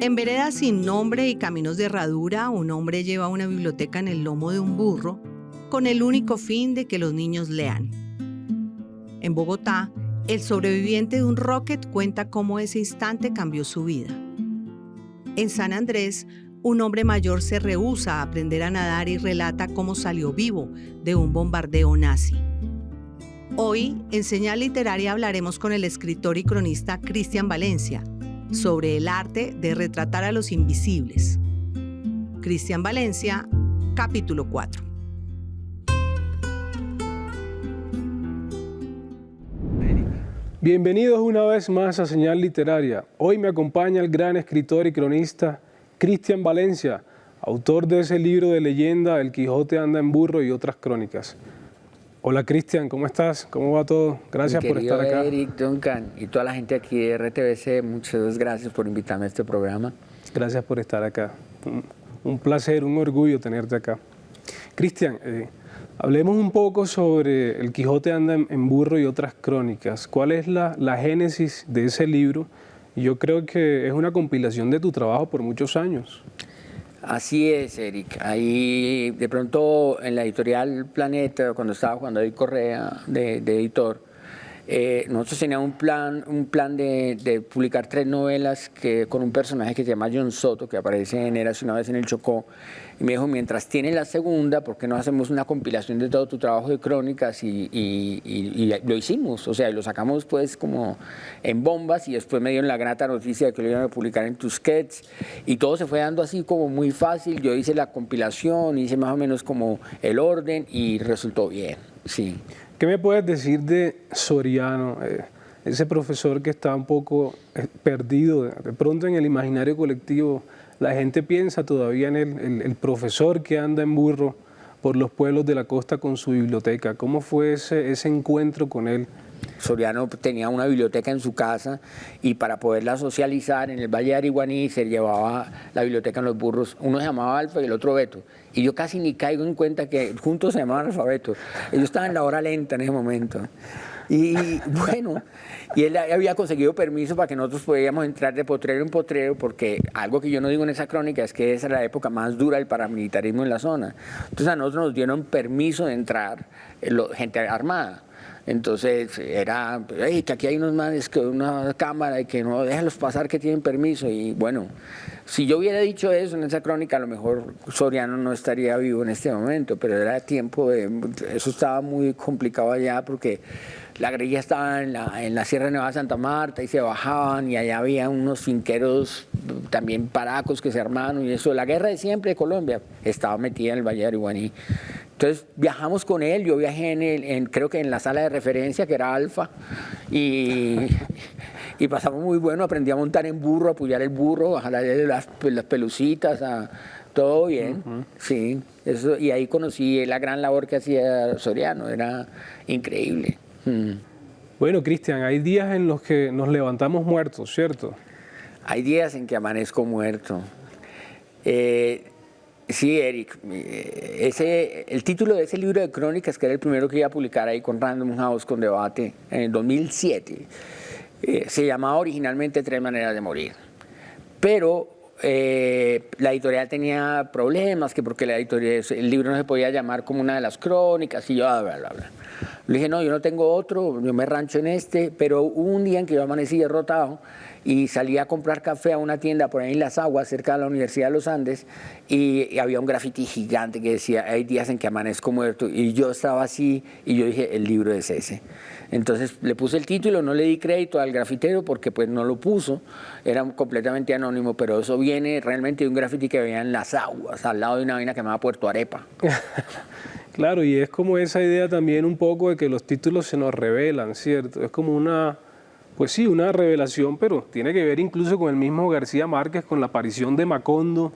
En veredas sin nombre y caminos de herradura, un hombre lleva una biblioteca en el lomo de un burro con el único fin de que los niños lean. En Bogotá, el sobreviviente de un rocket cuenta cómo ese instante cambió su vida. En San Andrés, un hombre mayor se rehúsa a aprender a nadar y relata cómo salió vivo de un bombardeo nazi. Hoy, en Señal Literaria, hablaremos con el escritor y cronista Cristian Valencia sobre el arte de retratar a los invisibles. Cristian Valencia, capítulo 4. Bienvenidos una vez más a Señal Literaria. Hoy me acompaña el gran escritor y cronista Cristian Valencia, autor de ese libro de leyenda El Quijote anda en burro y otras crónicas. Hola Cristian, ¿cómo estás? ¿Cómo va todo? Gracias por estar acá. Eric, Duncan y toda la gente aquí de RTBC, muchas gracias por invitarme a este programa. Gracias por estar acá. Un placer, un orgullo tenerte acá. Cristian, hablemos un poco sobre El Quijote anda en burro y otras crónicas. ¿Cuál es la génesis de ese libro? Yo creo que es una compilación de tu trabajo por muchos años. Así es, Eric. Ahí, de pronto, en la editorial Planeta, cuando estaba Juan David Correa de editor, nosotros teníamos un plan de publicar 3 novelas con un personaje que se llama John Soto, que aparece en Érase una vez en el Chocó. Y me dijo, mientras tienes la segunda, ¿por qué no hacemos una compilación de todo tu trabajo de crónicas? Y lo hicimos, o sea, lo sacamos pues como en bombas y después me dieron la grata noticia de que lo iban a publicar en Tusquets y todo se fue dando así como muy fácil. Yo hice la compilación, hice más o menos como el orden y resultó bien, sí. ¿Qué me puedes decir de Soriano, ese profesor que está un poco perdido de pronto en el imaginario colectivo? La gente piensa todavía en el profesor que anda en burro por los pueblos de la costa con su biblioteca. ¿Cómo fue ese encuentro con él? Soriano tenía una biblioteca en su casa y para poderla socializar en el Valle de Ariguaní se llevaba la biblioteca en los burros. Uno se llamaba Alfa y el otro Beto. Y yo casi ni caigo en cuenta que juntos se llamaban alfabetos. Ellos estaban en la hora lenta en ese momento. Y bueno, y él había conseguido permiso para que nosotros podíamos entrar de potrero en potrero, porque algo que yo no digo en esa crónica es que esa era la época más dura del paramilitarismo en la zona. Entonces a nosotros nos dieron permiso de entrar gente armada. Entonces era, hey, que aquí hay unos manes con una cámara y que no, déjalos pasar que tienen permiso. Y bueno, si yo hubiera dicho eso en esa crónica, a lo mejor Soriano no estaría vivo en este momento, pero era tiempo eso estaba muy complicado allá porque la guerrilla estaba en la Sierra Nevada de Santa Marta y se bajaban y allá había unos finqueros también paracos que se armaron y eso. La guerra de siempre de Colombia estaba metida en el Valle de Ariguaní. Entonces viajamos con él, yo viajé creo que en la sala de referencia que era Alfa y pasamos muy bueno, aprendí a montar en burro, a apoyar el burro, a jalarle las pelucitas, todo bien, sí. Eso, y ahí conocí la gran labor que hacía Soriano, era increíble. Bueno, Cristian, hay días en los que nos levantamos muertos, ¿cierto? Hay días en que amanezco muerto. Sí, Eric, el título de ese libro de crónicas, que era el primero que iba a publicar ahí con Random House, con Debate, en el 2007, se llamaba originalmente 3 maneras de morir. Pero la editorial tenía problemas, que porque el libro no se podía llamar como una de las crónicas, y yo, bla, bla, bla. Le dije, no, yo no tengo otro, yo me rancho en este, pero hubo un día en que yo amanecí derrotado y salí a comprar café a una tienda por ahí en Las Aguas, cerca de la Universidad de los Andes, y había un grafiti gigante que decía, hay días en que amanezco muerto, y yo estaba así, y yo dije, el libro es ese. Entonces le puse el título, no le di crédito al grafitero porque pues no lo puso, era completamente anónimo, pero eso viene realmente de un grafiti que veía en Las Aguas, al lado de una vaina que se llama Puerto Arepa. Claro, y es como esa idea también un poco de que los títulos se nos revelan, ¿cierto? Es como pues sí, una revelación, pero tiene que ver incluso con el mismo García Márquez, con la aparición de Macondo,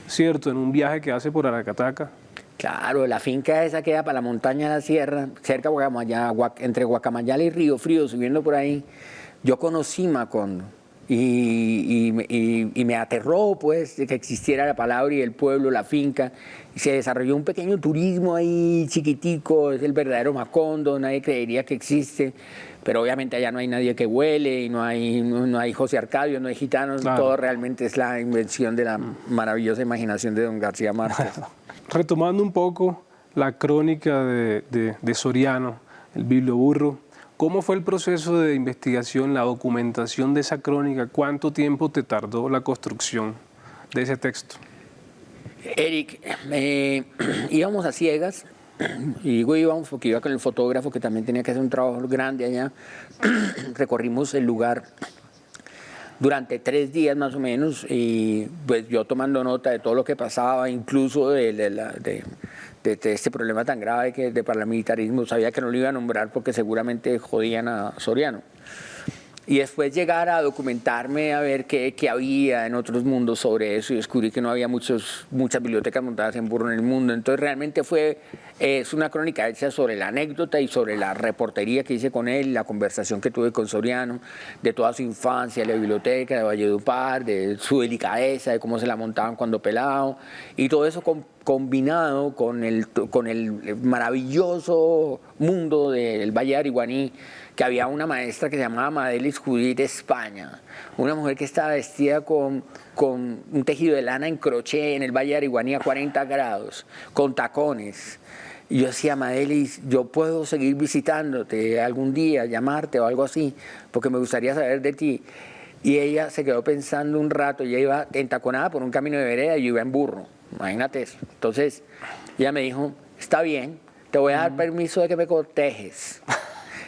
¿cierto? En un viaje que hace por Aracataca. Claro, la finca esa queda para la montaña de la sierra, cerca de Guacamayal, entre Guacamayal y Río Frío, subiendo por ahí. Yo conocí Macondo y me aterró pues de que existiera la palabra y el pueblo, la finca. Y se desarrolló un pequeño turismo ahí chiquitico, es el verdadero Macondo, nadie creería que existe, pero obviamente allá no hay nadie que huele, y no hay José Arcadio, no hay gitanos, claro. Todo realmente es la invención de la maravillosa imaginación de don García Márquez. Retomando un poco la crónica de Soriano, el biblioburro, ¿cómo fue el proceso de investigación, la documentación de esa crónica? ¿Cuánto tiempo te tardó la construcción de ese texto? Eric, íbamos a ciegas, y digo íbamos porque iba con el fotógrafo que también tenía que hacer un trabajo grande allá. Recorrimos el lugar durante 3 días más o menos, y pues yo tomando nota de todo lo que pasaba, incluso de este problema tan grave que de paramilitarismo. Sabía que no lo iba a nombrar porque seguramente jodían a Soriano. Y después llegar a documentarme, a ver qué había en otros mundos sobre eso, y descubrí que no había muchas bibliotecas montadas en burro en el mundo. Entonces realmente es una crónica hecha sobre la anécdota y sobre la reportería que hice con él, la conversación que tuve con Soriano, de toda su infancia, de la biblioteca, de Valledupar, de su delicadeza, de cómo se la montaban cuando pelado, y todo eso combinado con el maravilloso mundo del Valle de Ariguaní, que había una maestra que se llamaba Madelis Judith España, una mujer que estaba vestida con un tejido de lana en crochet en el Valle de Ariguaní a 40 grados, con tacones. Y yo decía, Madelis, yo puedo seguir visitándote algún día, llamarte o algo así, porque me gustaría saber de ti. Y ella se quedó pensando un rato, ella iba entaconada por un camino de vereda y yo iba en burro, imagínate eso. Entonces ella me dijo, está bien, te voy a dar permiso de que me cortejes.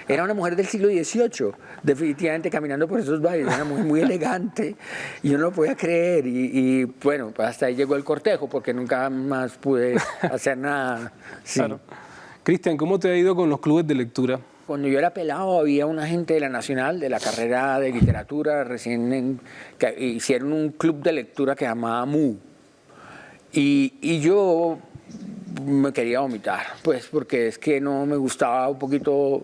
Era una mujer del siglo XVIII, definitivamente caminando por esos valles, una mujer muy elegante, y yo no lo podía creer, y bueno, pues hasta ahí llegó el cortejo, porque nunca más pude hacer nada. Sí. Claro. Cristian, ¿cómo te ha ido con los clubes de lectura? Cuando yo era pelado había una gente de la Nacional, de la carrera de literatura, que hicieron un club de lectura que se llamaba MU, y yo me quería vomitar, pues porque es que no me gustaba un poquito,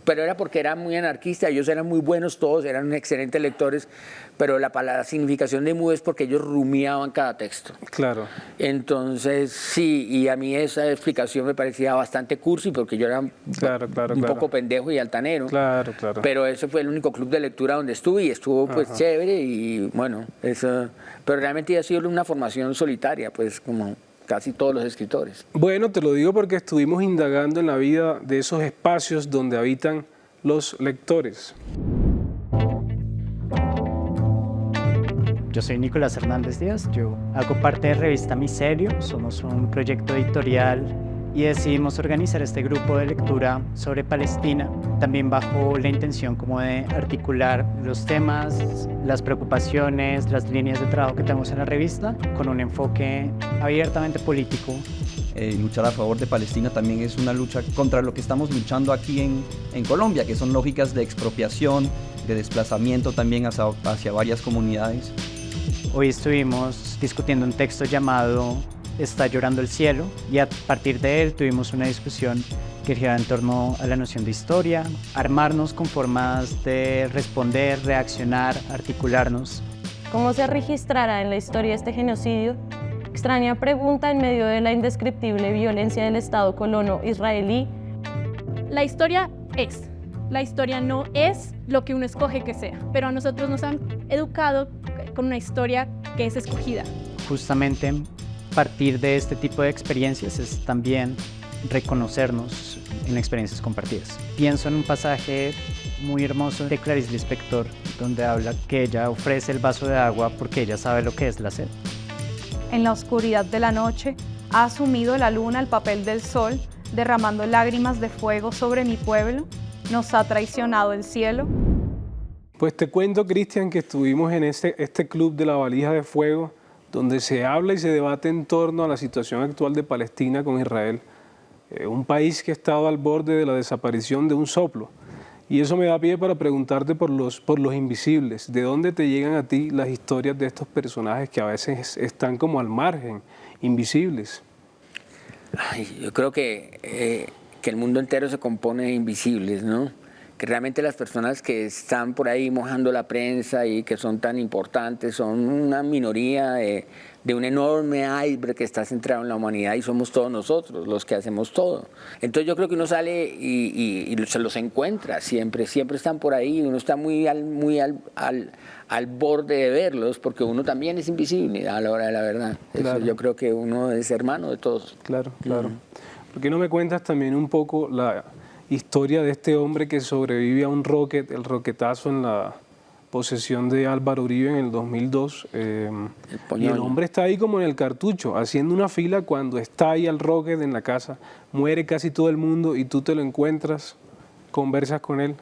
pero era porque era muy anarquista, ellos eran muy buenos todos, eran excelentes lectores, pero la significación de MU es porque ellos rumiaban cada texto. Claro. Entonces, sí, y a mí esa explicación me parecía bastante cursi, porque yo era un poco pendejo y altanero. Claro. Pero ese fue el único club de lectura donde estuve, y estuvo pues chévere, y bueno, eso, pero realmente ha sido una formación solitaria, pues como casi todos los escritores. Bueno, te lo digo porque estuvimos indagando en la vida de esos espacios donde habitan los lectores. Yo soy Nicolás Hernández Díaz, yo hago parte de Revista Miserio, somos un proyecto editorial y decidimos organizar este grupo de lectura sobre Palestina, también bajo la intención como de articular los temas, las preocupaciones, las líneas de trabajo que tenemos en la revista con un enfoque abiertamente político. Luchar a favor de Palestina también es una lucha contra lo que estamos luchando aquí en Colombia, que son lógicas de expropiación, de desplazamiento también hacia varias comunidades. Hoy estuvimos discutiendo un texto llamado Está llorando el cielo, y a partir de él tuvimos una discusión que giraba en torno a la noción de historia, armarnos con formas de responder, reaccionar, articularnos. ¿Cómo se registrará en la historia este genocidio? Extraña pregunta en medio de la indescriptible violencia del Estado colono israelí. La historia no es lo que uno escoge que sea, pero a nosotros nos han educado con una historia que es escogida. Justamente partir de este tipo de experiencias es también reconocernos en experiencias compartidas. Pienso en un pasaje muy hermoso de Clarice Lispector, donde habla que ella ofrece el vaso de agua porque ella sabe lo que es la sed. En la oscuridad de la noche ha asumido la luna el papel del sol, derramando lágrimas de fuego sobre mi pueblo. Nos ha traicionado el cielo. Pues te cuento, Cristian, que estuvimos en este club de la valija de fuego, donde se habla y se debate en torno a la situación actual de Palestina con Israel, un país que ha estado al borde de la desaparición de un soplo. Y eso me da pie para preguntarte por los invisibles. ¿De dónde te llegan a ti las historias de estos personajes que a veces están como al margen, invisibles? Ay, yo creo que el mundo entero se compone de invisibles, ¿no? que realmente las personas que están por ahí mojando la prensa y que son tan importantes son una minoría de un enorme iceberg que está centrado en la humanidad y somos todos nosotros los que hacemos todo. Entonces yo creo que uno sale y se los encuentra siempre están por ahí, uno está muy al borde de verlos porque uno también es invisible a la hora de la verdad. Claro. Eso yo creo que uno es hermano de todos. Claro, claro. ¿Por qué no me cuentas también un poco la historia de este hombre que sobrevive a un el roquetazo en la posesión de Álvaro Uribe en el 2002? Y el hombre está ahí como en el cartucho, haciendo una fila cuando está ahí el rocket en la casa, muere casi todo el mundo y tú te lo encuentras, conversas con él.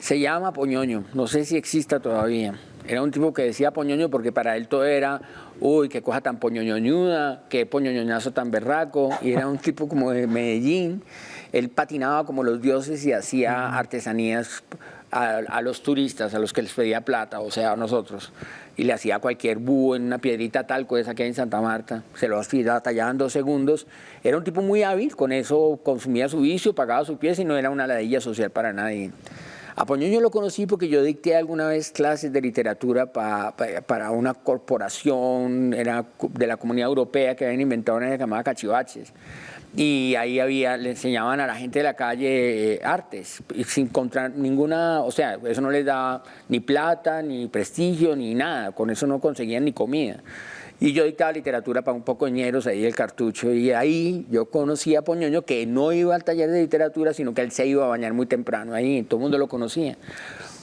Se llama Poñoño, no sé si exista todavía. Era un tipo que decía Poñoño porque para él todo era, uy, qué cosa tan poñoñoñuda, qué poñoñoñazo tan berraco, y era un tipo como de Medellín. Él patinaba como los dioses y hacía artesanías a los turistas, a los que les pedía plata, o sea, a nosotros. Y le hacía cualquier búho en una piedrita talco esa que hay en Santa Marta, se lo tallaba en 2 segundos. Era un tipo muy hábil, con eso consumía su vicio, pagaba su pieza y no era una ladilla social para nadie. A Poñoño lo conocí porque yo dicté alguna vez clases de literatura para una corporación, era de la Comunidad Europea, que habían inventado una que se llamaba Cachivaches. Y ahí le enseñaban a la gente de la calle artes, y sin encontrar ninguna, o sea, eso no les daba ni plata, ni prestigio, ni nada, con eso no conseguían ni comida. Y yo dictaba literatura para un poco de ñeros ahí del cartucho, y ahí yo conocí a Poñoño, que no iba al taller de literatura, sino que él se iba a bañar muy temprano ahí, todo el mundo lo conocía.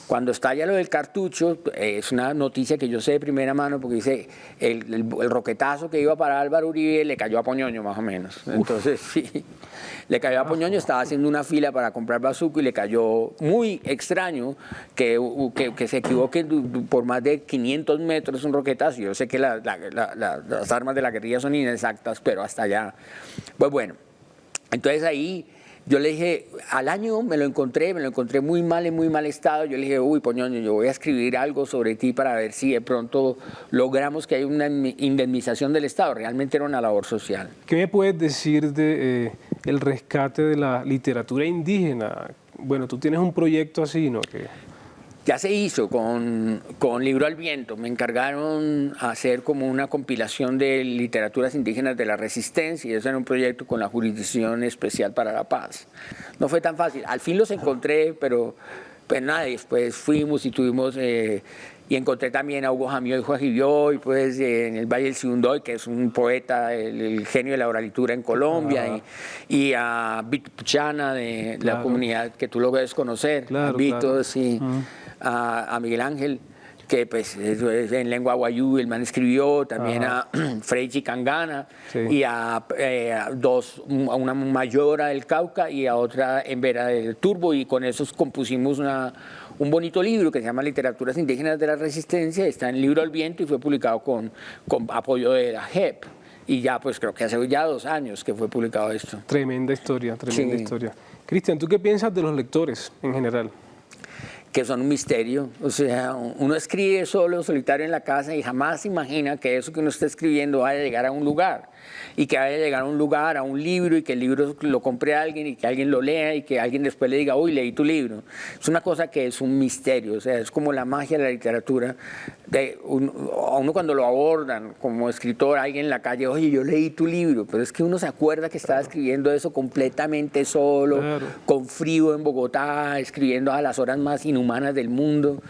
Cuando estalla lo del cartucho, es una noticia que yo sé de primera mano, porque dice, el roquetazo que iba para Álvaro Uribe le cayó a Poñoño, más o menos. Entonces, sí, le cayó a Poñoño, estaba haciendo una fila para comprar bazuco y le cayó muy extraño que se equivoque por más de 500 metros un roquetazo. Yo sé que las armas de la guerrilla son inexactas, pero hasta allá. Pues bueno, entonces ahí yo le dije, al año me lo encontré muy mal, en muy mal estado. Yo le dije, uy, Poñoño, yo voy a escribir algo sobre ti para ver si de pronto logramos que haya una indemnización del Estado. Realmente era una labor social. ¿Qué me puedes decir de el rescate de la literatura indígena? Bueno, tú tienes un proyecto así, ¿no? Ya se hizo con Libro al Viento. Me encargaron hacer como una compilación de literaturas indígenas de la resistencia, y eso era un proyecto con la Jurisdicción Especial para la Paz. No fue tan fácil. Al fin los encontré, pero pues nada, después fuimos y tuvimos... y encontré también a Hugo Jamío y Juan Gibioy, pues en el Valle del Sibundoy, que es un poeta, el genio de la oralitura en Colombia, y a Vito Puchana de la comunidad que tú lo debes conocer, a Vito, sí, a Miguel Ángel, que pues en lengua guayú el man escribió, también a Frei Chicangana, y a una mayora del Cauca y a otra en Vera del Turbo, y con esos compusimos un bonito libro que se llama Literaturas Indígenas de la Resistencia. Está en Libro al Viento y fue publicado con apoyo de la JEP. Y ya, pues creo que hace ya 2 años que fue publicado esto. Tremenda historia, tremenda historia. Cristian, ¿tú qué piensas de los lectores en general? Que son un misterio, o sea, uno escribe solo, solitario en la casa y jamás imagina que eso que uno está escribiendo vaya a llegar a un lugar, y que vaya a llegar a un lugar, a un libro, y que el libro lo compre alguien y que alguien lo lea y que alguien después le diga, uy, leí tu libro. Es una cosa que es un misterio, o sea, es como la magia de la literatura. A uno cuando lo abordan como escritor, alguien en la calle, oye, yo leí tu libro, pero es que uno se acuerda que estaba escribiendo eso completamente solo, con frío en Bogotá, escribiendo a las horas más inhumanas del mundo,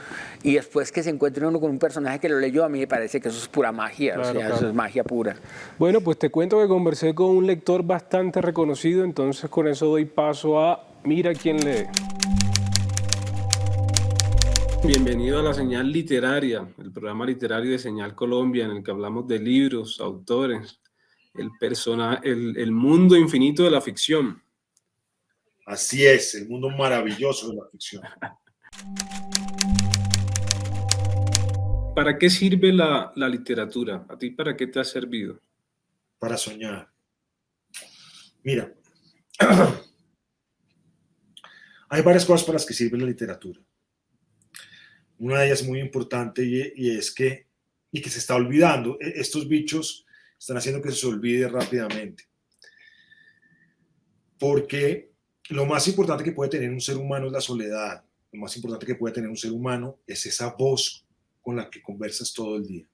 y después que se encuentre uno con un personaje que lo leyó, a mí me parece que eso es pura magia, eso es magia pura. Bueno, pues te cuento que conversé con un lector bastante reconocido, entonces con eso doy paso a Mira quién lee. Bienvenido a La Señal Literaria, el programa literario de Señal Colombia, en el que hablamos de libros, autores, el mundo infinito de la ficción. Así es, el mundo maravilloso de la ficción. ¿Para qué sirve la literatura? ¿A ti para qué te ha servido? Para soñar. Mira, hay varias cosas para las que sirve la literatura. Una de ellas muy importante y es que se está olvidando. Estos bichos están haciendo que se olvide rápidamente. Porque lo más importante que puede tener un ser humano es la soledad. Lo más importante que puede tener un ser humano es esa voz con la que conversas todo el día.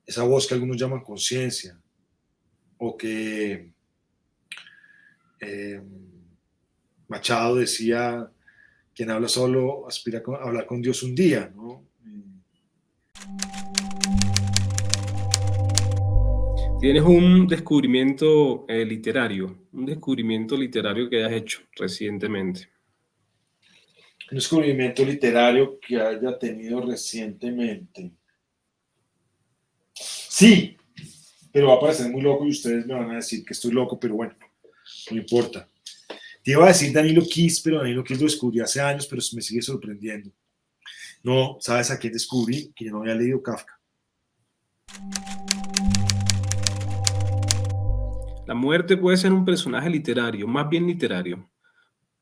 Esa voz que algunos llaman conciencia, o que Machado decía, quien habla solo aspira a hablar con Dios un día, ¿no? Tienes un descubrimiento literario que hayas hecho recientemente. Un descubrimiento literario que haya tenido recientemente. Sí, pero va a parecer muy loco y ustedes me van a decir que estoy loco, pero bueno, no importa. Te iba a decir Danilo Kiss, pero Danilo Kiss lo descubrí hace años, pero me sigue sorprendiendo. No, ¿sabes a quién descubrí? Que yo no había leído Kafka. La muerte puede ser un personaje literario, más bien literario.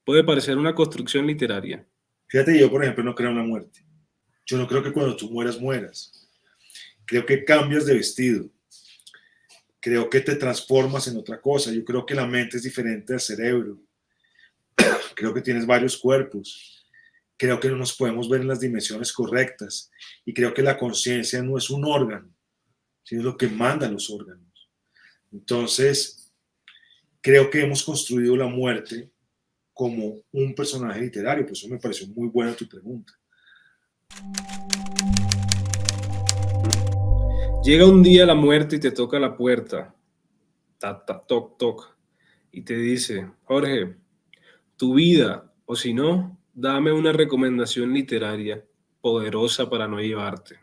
Puede parecer una construcción literaria. Fíjate, yo por ejemplo no creo en la muerte. Yo no creo que cuando tú mueras, mueras. Creo que cambias de vestido. Creo que te transformas en otra cosa. Yo creo que la mente es diferente al cerebro. Creo que tienes varios cuerpos. Creo que no nos podemos ver en las dimensiones correctas. Y creo que la conciencia no es un órgano, sino lo que mandan los órganos. Entonces, creo que hemos construido la muerte como un personaje literario. Por eso me pareció muy buena tu pregunta. Llega un día la muerte y te toca la puerta. Tac, tac, toc, toc. Y te dice, Jorge, tu vida, o si no, dame una recomendación literaria poderosa para no llevarte.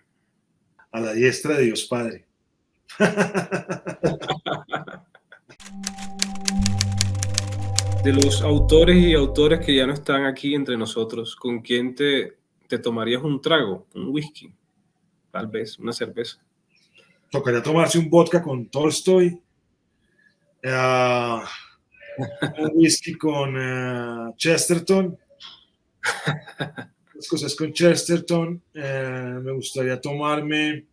A la diestra de Dios Padre. De los autores y autores que ya no están aquí entre nosotros, ¿con quién te tomarías un trago? Un whisky, tal vez, una cerveza. Tocaría tomarse un vodka con Tolstoy, un whisky con Chesterton, las cosas con Chesterton. Me gustaría tomarme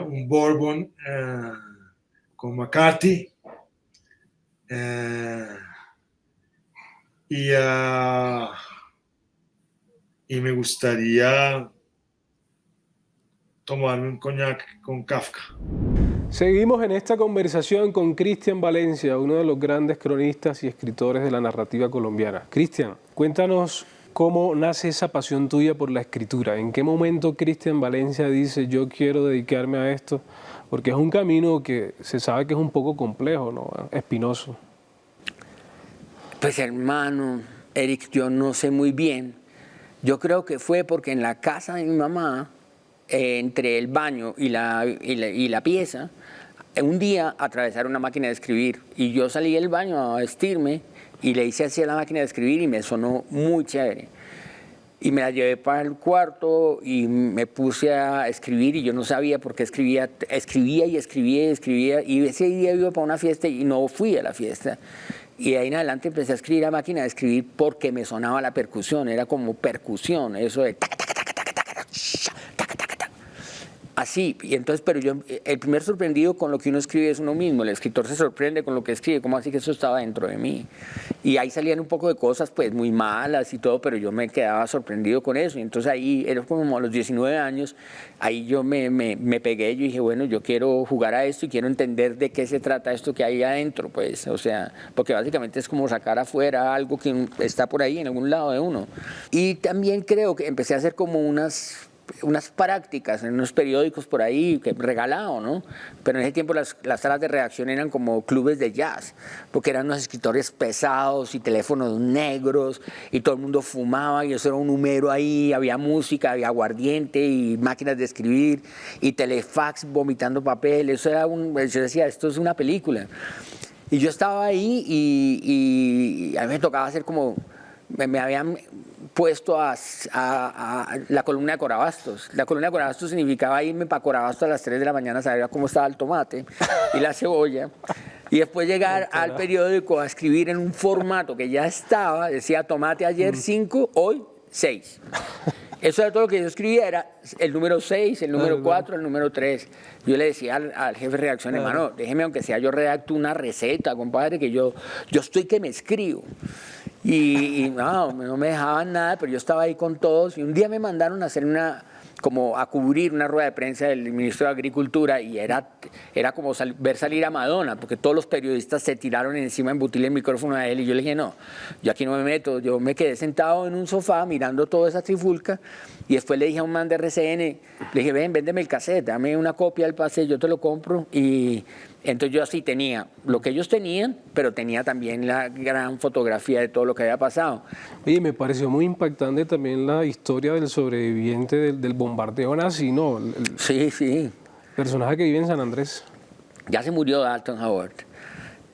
un bourbon con McCarthy. Y me gustaría tomarme un coñac con Kafka. Seguimos en esta conversación con Cristian Valencia, uno de los grandes cronistas y escritores de la narrativa colombiana. Cristian, cuéntanos cómo nace esa pasión tuya por la escritura. ¿En qué momento Cristian Valencia dice yo quiero dedicarme a esto? Porque es un camino que se sabe que es un poco complejo, ¿no? Espinoso. Pues hermano, Eric, yo no sé muy bien. Yo creo que fue porque en la casa de mi mamá, entre el baño y la pieza, un día atravesaron una máquina de escribir y yo salí del baño a vestirme y le hice así a la máquina de escribir y me sonó muy chévere. Y me la llevé para el cuarto y me puse a escribir y yo no sabía por qué escribía y ese día iba para una fiesta y no fui a la fiesta. Y de ahí en adelante empecé a escribir a máquina de escribir porque me sonaba la percusión, era como percusión, eso de así. Y entonces, pero yo, el primer sorprendido con lo que uno escribe es uno mismo. El escritor se sorprende con lo que escribe, como así que eso estaba dentro de mí. Y ahí salían un poco de cosas pues muy malas y todo, pero yo me quedaba sorprendido con eso. Y entonces ahí, era como a los 19 años, ahí yo me pegué, yo dije, bueno, yo quiero jugar a esto y quiero entender de qué se trata esto que hay adentro, pues, o sea, porque básicamente es como sacar afuera algo que está por ahí en algún lado de uno. Y también creo que empecé a hacer como unas prácticas en unos periódicos por ahí que regalado, ¿no? Pero en ese tiempo las salas de redacción eran como clubes de jazz, porque eran unos escritores pesados y teléfonos negros y todo el mundo fumaba y eso era un humero ahí, había música, había aguardiente y máquinas de escribir y telefax vomitando papel, eso era yo decía, esto es una película. Y yo estaba ahí y a mí me tocaba hacer como, me habían puesto a la columna de Corabastos. La columna de Corabastos significaba irme para Corabastos a las 3 de la mañana a saber cómo estaba el tomate y la cebolla. Y después llegar al periódico a escribir en un formato que ya estaba, decía tomate ayer 5, hoy 6. Eso era todo lo que yo escribía, era el número 6, el número 4, el número 3. Yo le decía al jefe de redacción, hermano, déjeme aunque sea yo redacto una receta, compadre, que yo estoy que me escribo. Y no me dejaban nada, pero yo estaba ahí con todos. Y un día me mandaron a hacer como a cubrir una rueda de prensa del ministro de Agricultura y era como ver salir a Madonna, porque todos los periodistas se tiraron encima, embutirle el micrófono a él y yo le dije, no, yo aquí no me meto, yo me quedé sentado en un sofá mirando toda esa trifulca y después le dije a un man de RCN, le dije, véndeme el cassette, dame una copia del pase, yo te lo compro y entonces yo así tenía lo que ellos tenían, pero tenía también la gran fotografía de todo lo que había pasado. Oye, me pareció muy impactante también la historia del sobreviviente del bombardeo nazi, ¿no? Sí. Personaje que vive en San Andrés. Ya se murió Dalton Howard.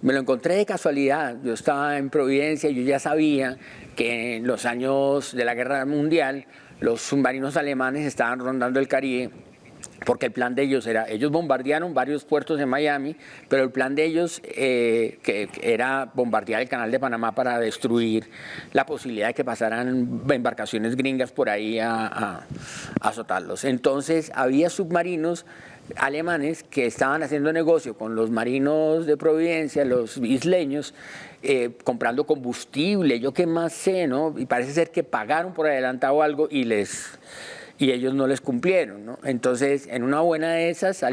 Me lo encontré de casualidad. Yo estaba en Providencia y yo ya sabía que en los años de la Guerra Mundial los submarinos alemanes estaban rondando el Caribe. Porque el plan de ellos era, ellos bombardearon varios puertos en Miami, pero el plan de ellos que era bombardear el canal de Panamá para destruir la posibilidad de que pasaran embarcaciones gringas por ahí a azotarlos. Entonces había submarinos alemanes que estaban haciendo negocio con los marinos de Providencia, los isleños, comprando combustible, yo qué más sé, ¿no? Y parece ser que pagaron por adelantado algo y ellos no les cumplieron, ¿no? Entonces, en una buena de esas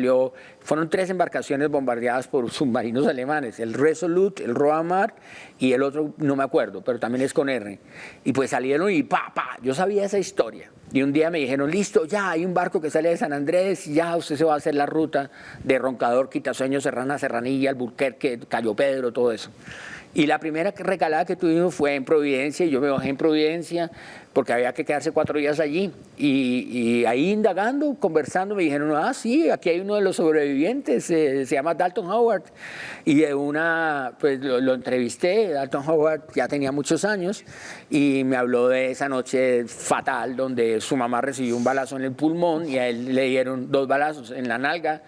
fueron 3 embarcaciones bombardeadas por submarinos alemanes, el Resolute, el Roa Mar y el otro, no me acuerdo, pero también es con R. Y pues salieron y yo sabía esa historia. Y un día me dijeron, listo, ya hay un barco que sale de San Andrés, ya usted se va a hacer la ruta de Roncador, Quitasueño, Serrana, Serranilla, Alburquerque, Cayo Pedro, todo eso. Y la primera recalada que tuvimos fue en Providencia, y yo me bajé en Providencia porque había que quedarse 4 días allí. Y ahí indagando, conversando, me dijeron, sí, aquí hay uno de los sobrevivientes, se llama Dalton Howard. Y de pues lo entrevisté, Dalton Howard ya tenía muchos años, y me habló de esa noche fatal donde su mamá recibió un balazo en el pulmón y a él le dieron 2 balazos en la nalga,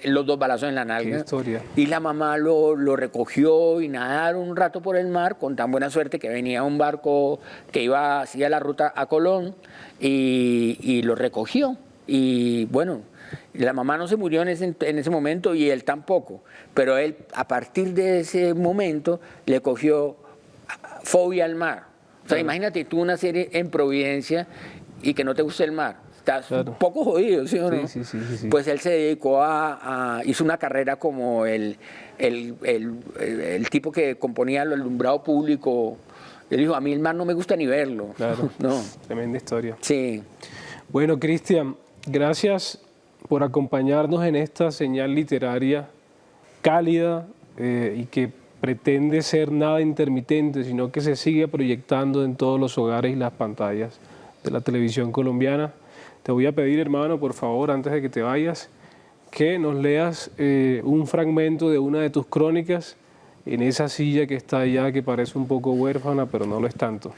los 2 balazos en la nalga. Qué historia. Y la mamá lo recogió y nadaron un rato por el mar con tan buena suerte que venía un barco que hacía la ruta a Colón y lo recogió. Y bueno, la mamá no se murió en ese momento y él tampoco, pero él a partir de ese momento le cogió fobia al mar. O sea, imagínate tú una serie en Providencia y que no te guste el mar. Estás un poco jodido, ¿sí o no? Sí. Pues él se dedicó hizo una carrera como el tipo que componía el alumbrado público. Él dijo, a mí el mar no me gusta ni verlo. Claro, no. Tremenda historia. Sí. Bueno, Cristian, gracias por acompañarnos en esta señal literaria cálida y que pretende ser nada intermitente, sino que se sigue proyectando en todos los hogares y las pantallas de la televisión colombiana. Te voy a pedir, hermano, por favor, antes de que te vayas, que nos leas un fragmento de una de tus crónicas en esa silla que está allá, que parece un poco huérfana, pero no lo es tanto.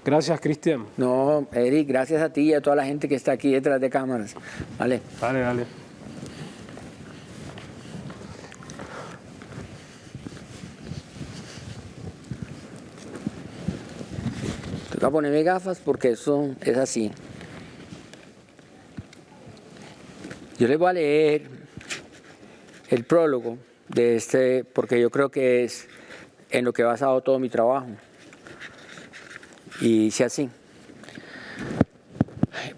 Gracias, Cristian. No, Eric, gracias a ti y a toda la gente que está aquí detrás de cámaras. Vale. Dale. Te voy a ponerme gafas porque eso es así. Yo les voy a leer el prólogo de porque yo creo que es en lo que he basado todo mi trabajo. Y dice así.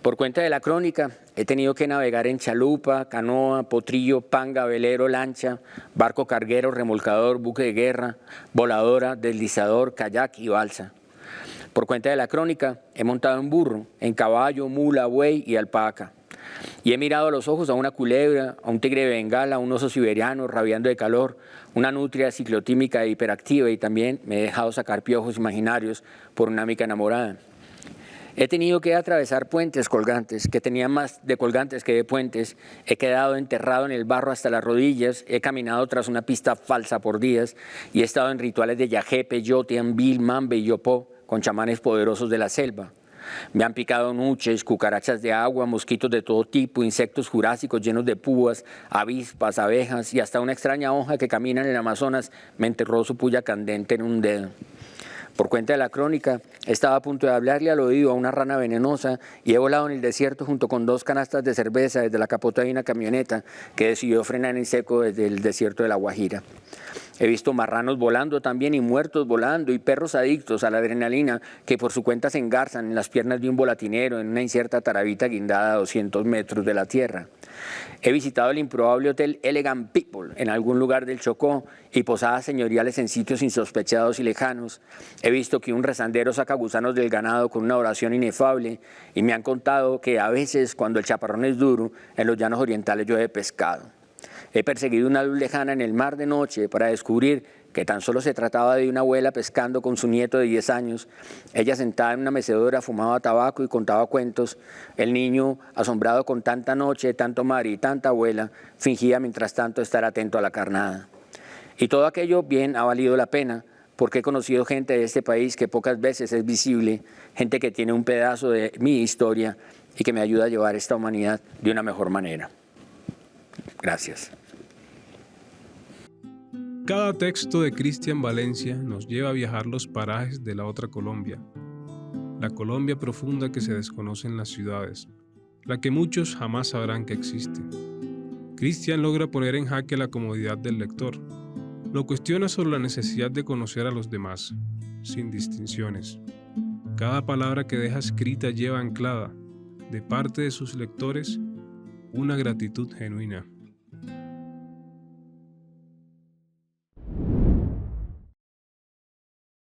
Por cuenta de la crónica, he tenido que navegar en chalupa, canoa, potrillo, panga, velero, lancha, barco carguero, remolcador, buque de guerra, voladora, deslizador, kayak y balsa. Por cuenta de la crónica, he montado en burro, en caballo, mula, buey y alpaca. Y he mirado a los ojos a una culebra, a un tigre de Bengala, a un oso siberiano rabiando de calor, una nutria ciclotímica e hiperactiva, y también me he dejado sacar piojos imaginarios por una amiga enamorada. He tenido que atravesar puentes colgantes, que tenían más de colgantes que de puentes. He quedado enterrado en el barro hasta las rodillas. He caminado tras una pista falsa por días y he estado en rituales de Yajepe, Yote, Ambil, Mambe y Yopó con chamanes poderosos de la selva. Me han picado nuches, cucarachas de agua, mosquitos de todo tipo, insectos jurásicos llenos de púas, avispas, abejas y hasta una extraña hoja que camina en el Amazonas me enterró su puya candente en un dedo. Por cuenta de la crónica, estaba a punto de hablarle al oído a una rana venenosa y he volado en el desierto junto con 2 canastas de cerveza desde la capota de una camioneta que decidió frenar en seco desde el desierto de La Guajira. He visto marranos volando también y muertos volando y perros adictos a la adrenalina que por su cuenta se engarzan en las piernas de un volatinero en una incierta tarabita guindada a 200 metros de la tierra. He visitado el improbable hotel Elegant People en algún lugar del Chocó y posadas señoriales en sitios insospechados y lejanos. He visto que un rezandero saca gusanos del ganado con una oración inefable y me han contado que a veces cuando el chaparrón es duro en los llanos orientales llueve pescado. He perseguido una luz lejana en el mar de noche para descubrir que tan solo se trataba de una abuela pescando con su nieto de 10 años. Ella sentada en una mecedora fumaba tabaco y contaba cuentos. El niño, asombrado con tanta noche, tanto mar y tanta abuela, fingía mientras tanto estar atento a la carnada. Y todo aquello bien ha valido la pena, porque he conocido gente de este país que pocas veces es visible, gente que tiene un pedazo de mi historia y que me ayuda a llevar esta humanidad de una mejor manera. Gracias. Cada texto de Cristian Valencia nos lleva a viajar los parajes de la otra Colombia, la Colombia profunda que se desconoce en las ciudades, la que muchos jamás sabrán que existe. Cristian logra poner en jaque la comodidad del lector, lo cuestiona sobre la necesidad de conocer a los demás, sin distinciones. Cada palabra que deja escrita lleva anclada, de parte de sus lectores, una gratitud genuina.